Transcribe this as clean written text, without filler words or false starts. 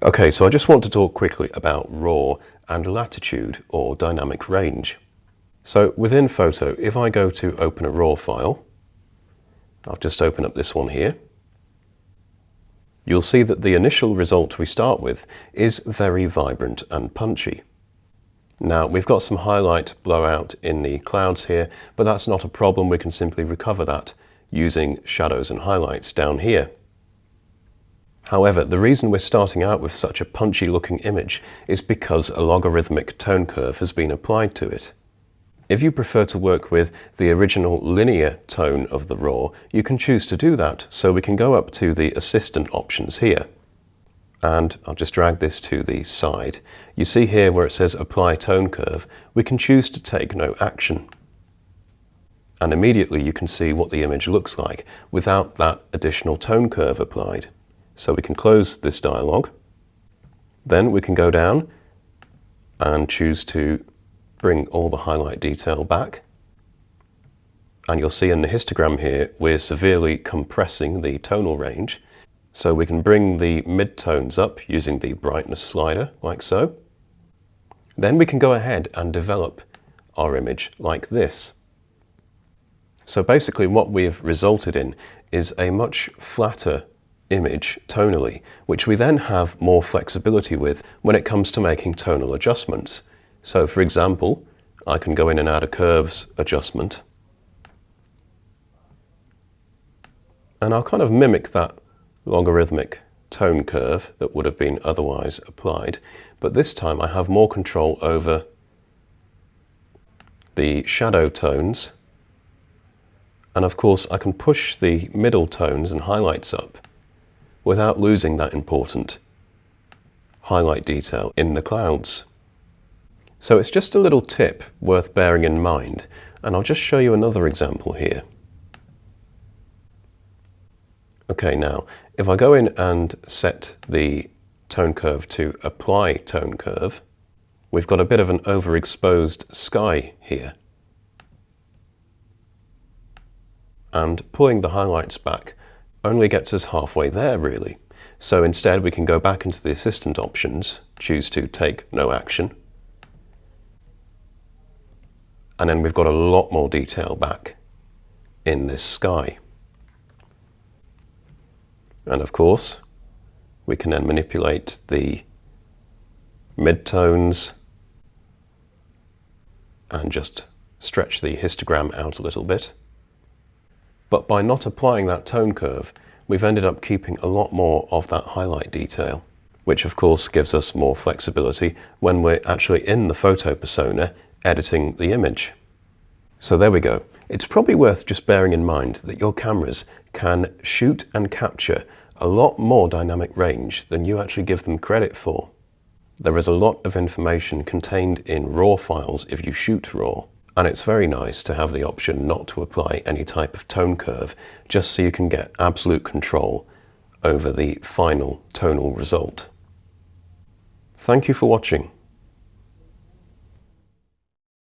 Okay, so I just want to talk quickly about raw and latitude, or dynamic range. So within Photo, if I go to open a raw file, I'll just open up this one here, you'll see that the initial result we start with is very vibrant and punchy. Now we've got some highlight blowout in the clouds here, but that's not a problem. We can simply recover that using shadows and highlights down here. However, the reason we're starting out with such a punchy looking image is because a logarithmic tone curve has been applied to it. If you prefer to work with the original linear tone of the raw, you can choose to do that. So we can go up to the assistant options here. And I'll just drag this to the side. You see here where it says apply tone curve, we can choose to take no action. And immediately you can see what the image looks like without that additional tone curve applied. So we can close this dialog. Then we can go down and choose to bring all the highlight detail back. And you'll see in the histogram here, we're severely compressing the tonal range. So we can bring the mid-tones up using the brightness slider, like so. Then we can go ahead and develop our image like this. So basically what we've resulted in is a much flatter image tonally, which we then have more flexibility with when it comes to making tonal adjustments. So for example, I can go in and add a curves adjustment, and I'll kind of mimic that logarithmic tone curve that would have been otherwise applied, but this time I have more control over the shadow tones, and of course I can push the middle tones and highlights up without losing that important highlight detail in the clouds. So it's just a little tip worth bearing in mind, and I'll just show you another example here. Okay, now if I go in and set the tone curve to apply tone curve, we've got a bit of an overexposed sky here. And pulling the highlights back only gets us halfway there, really. So instead we can go back into the assistant options, choose to take no action, and then we've got a lot more detail back in this sky. And of course, we can then manipulate the midtones and just stretch the histogram out a little bit. But by not applying that tone curve, we've ended up keeping a lot more of that highlight detail, which of course gives us more flexibility when we're actually in the photo persona editing the image. So there we go. It's probably worth just bearing in mind that your cameras can shoot and capture a lot more dynamic range than you actually give them credit for. There is a lot of information contained in RAW files if you shoot RAW. And it's very nice to have the option not to apply any type of tone curve, just so you can get absolute control over the final tonal result. Thank you for watching.